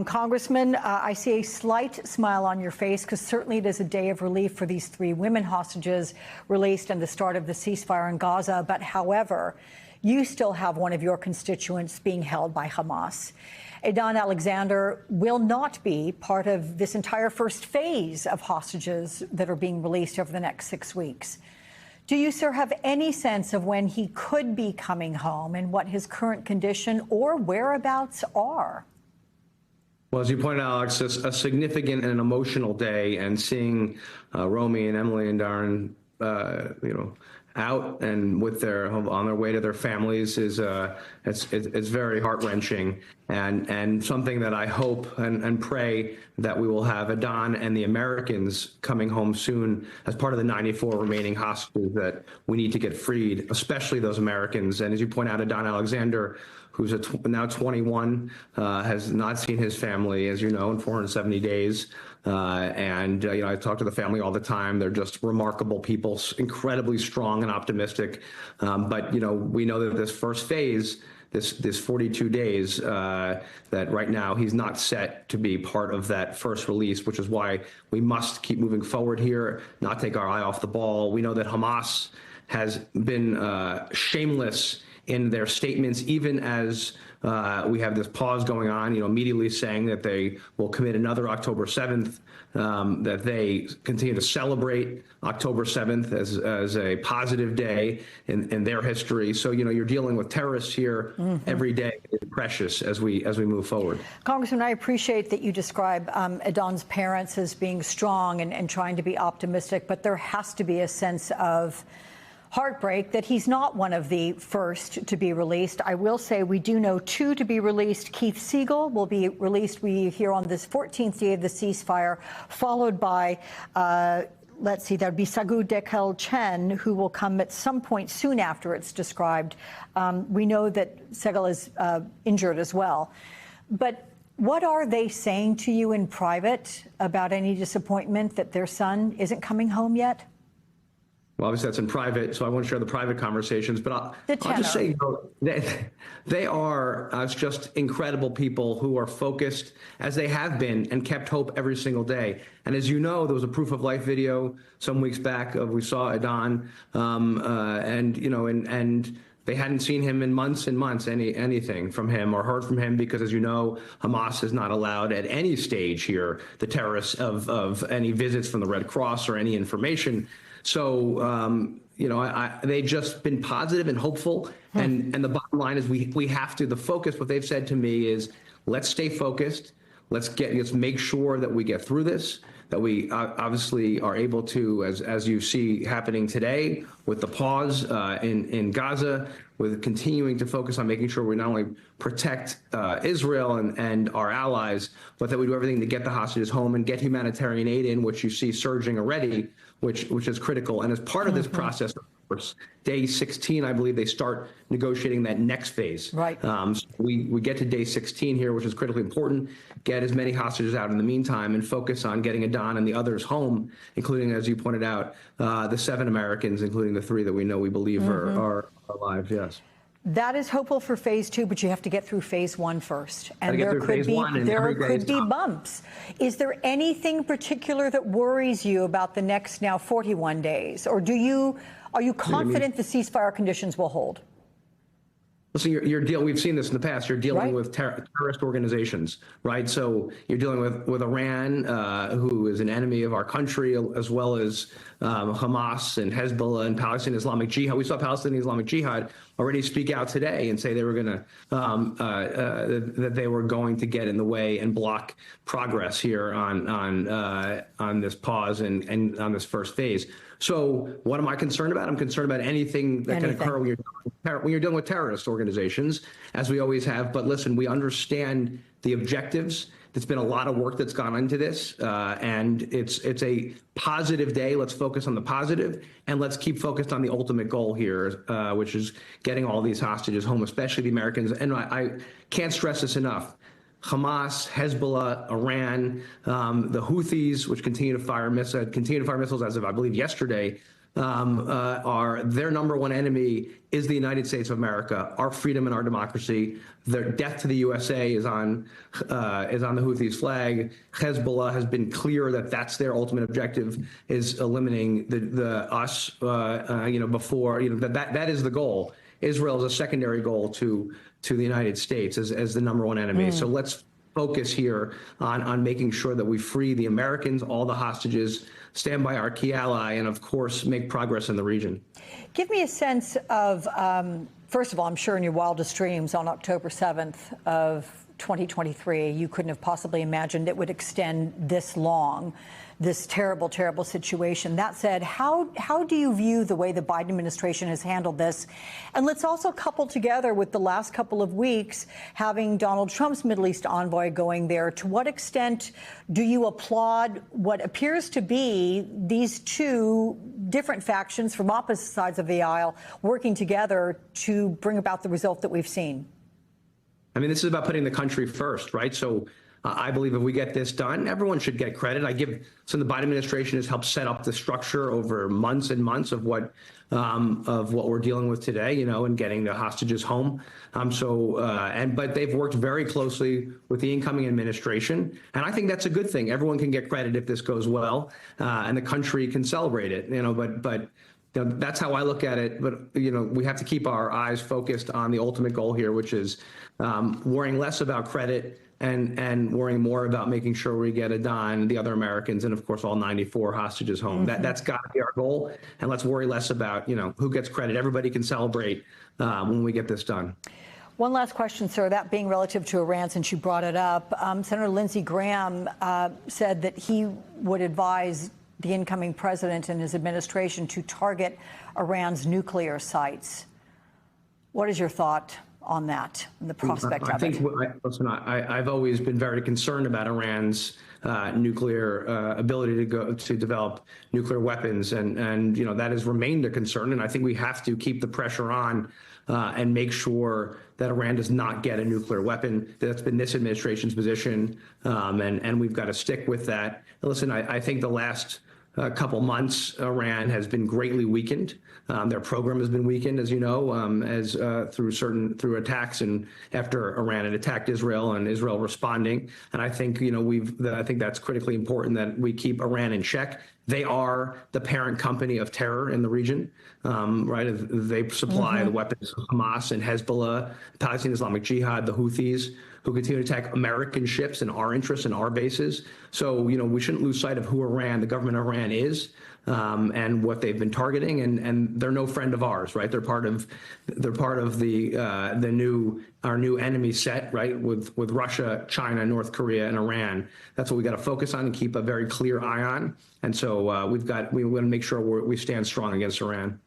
Congressman, I see a slight smile on your face because certainly it is a day of relief for these 3 women hostages released and the start of the ceasefire in Gaza. But however, you still have one of your constituents being held by Hamas. Edan Alexander will not be part of this entire first phase of hostages that are being released over the next 6 weeks. Do you, sir, have any sense of when he could be coming home and what his current condition or whereabouts are? Well, as you pointed out, Alex, a significant and an emotional day, and seeing Romy and Emily and Darren, out and on their way to their families is it's very heart-wrenching, and something that I hope and pray that we will have Edan and the Americans coming home soon as part of the 94 remaining hostages that we need to get freed, especially those Americans. And as you point out, Edan Alexander, who's now 21, has not seen his family, as you know, in 470 days. I talk to the family all the time. They're just remarkable people, incredibly strong and optimistic. But we know that this first phase, this 42 days, that right now he's not set to be part of that first release, which is why we must keep moving forward here, not take our eye off the ball. We know that Hamas has been shameless in their statements, even as we have this pause going on, immediately saying that they will commit another October 7th, that they continue to celebrate October 7th as a positive day in their history. So, you're dealing with terrorists here every day. It's precious as we move forward. Congressman, I appreciate that you describe Edan's parents as being strong and trying to be optimistic, but there has to be a sense of heartbreak that he's not one of the first to be released. I will say we do know 2 to be released. Keith Siegel will be released, we hear, on this 14th day of the ceasefire, followed by, let's see, there'd be Sagoo Dekel Chen, who will come at some point soon after it's described. We know that Siegel is injured as well. But what are they saying to you in private about any disappointment that their son isn't coming home yet? Well, obviously that's in private, so I won't share the private conversations, but I'll just say they are just incredible people who are focused, as they have been, and kept hope every single day. And as you know, there was a proof of life video some weeks back of we saw Edan, and they hadn't seen him in months and months, anything from him or heard from him, because, as you know, Hamas has not allowed at any stage here the terrorists of any visits from the Red Cross or any information. So, they've just been positive and hopeful. And the bottom line is we have to, the focus, what they've said to me is, let's stay focused. Let's make sure that we get through this, that we obviously are able to, as you see happening today with the pause in Gaza, with continuing to focus on making sure we not only protect Israel and our allies, but that we do everything to get the hostages home and get humanitarian aid in, which you see surging already, which is critical. And as part of this process, of course, day 16, I believe they start negotiating that next phase. Right. So we get to day 16 here, which is critically important. Get as many hostages out in the meantime and focus on getting Edan and the others home, including, as you pointed out, the 7 Americans, including the 3 that we believe are alive. Yes. That is hopeful for phase 2, but you have to get through phase 1 first. And there could be bumps. Is there anything particular that worries you about the next now 41 days? Or are you confident the ceasefire conditions will hold? Listen, we've seen this in the past. You're dealing with terrorist organizations, right? So you're dealing with Iran, who is an enemy of our country, as well as Hamas and Hezbollah and Palestinian Islamic Jihad. We saw Palestinian Islamic Jihad already speak out today and say they were going to that they were going to get in the way and block progress here on this pause and on this first phase. So what am I concerned about? I'm concerned about anything that can occur when you're dealing with terrorist organizations, as we always have. But listen, we understand the objectives. There's been a lot of work that's gone into this, and it's a positive day. Let's focus on the positive, and let's keep focused on the ultimate goal here, which is getting all these hostages home, especially the Americans. And I can't stress this enough. Hamas, Hezbollah, Iran, the Houthis, which continue to fire missiles as of, I believe, yesterday, are their number one enemy is the United States of America, our freedom and our democracy. Their death to the USA is on the Houthis' flag. Hezbollah has been clear that that's their ultimate objective, is eliminating us. Before that is the goal. Israel is a secondary goal to the United States as the number one enemy. So let's focus here on making sure that we free the Americans, all the hostages, stand by our key ally, and of course make progress in the region. Give me a sense of, first of all, I'm sure in your wildest dreams on October 7th of 2023, you couldn't have possibly imagined it would extend this long, this terrible, terrible situation. That said, how do you view the way the Biden administration has handled this? And let's also couple together with the last couple of weeks, having Donald Trump's Middle East envoy going there. To what extent do you applaud what appears to be these two different factions from opposite sides of the aisle working together to bring about the result that we've seen? I mean, this is about putting the country first, right? So I believe if we get this done, everyone should get credit. So the Biden administration has helped set up the structure over months and months of what we're dealing with today, and getting the hostages home. But they've worked very closely with the incoming administration, and I think that's a good thing. Everyone can get credit if this goes well, and the country can celebrate it. But that's how I look at it. But we have to keep our eyes focused on the ultimate goal here, which is worrying less about credit and worrying more about making sure we get Adnan, the other Americans, and of course all 94 hostages home. That's got to be our goal. And let's worry less about who gets credit. Everybody can celebrate when we get this done. One last question, sir, that being relative to Iran, since you brought it up. Senator Lindsey Graham said that he would advise the incoming president and his administration to target Iran's nuclear sites. What is your thought on that and the prospect of it? I've always been very concerned about Iran's nuclear ability to develop nuclear weapons, and that has remained a concern. And I think we have to keep the pressure on and make sure that Iran does not get a nuclear weapon. That's been this administration's position, and we've got to stick with that. Listen, I think the last couple months, Iran has been greatly weakened. Their program has been weakened, as you know, through attacks, and after Iran had attacked Israel and Israel responding. And I think I think that's critically important that we keep Iran in check. They are the parent company of terror in the region, right? They supply the weapons of Hamas and Hezbollah, Palestinian Islamic Jihad, the Houthis, who continue to attack American ships and our interests and our bases. So, we shouldn't lose sight of who the government of Iran is, and what they've been targeting. And they're no friend of ours, right? They're part of our new enemy set, right? With Russia, China, North Korea, and Iran. That's what we got to focus on and keep a very clear eye on. And so we want to make sure we stand strong against Iran.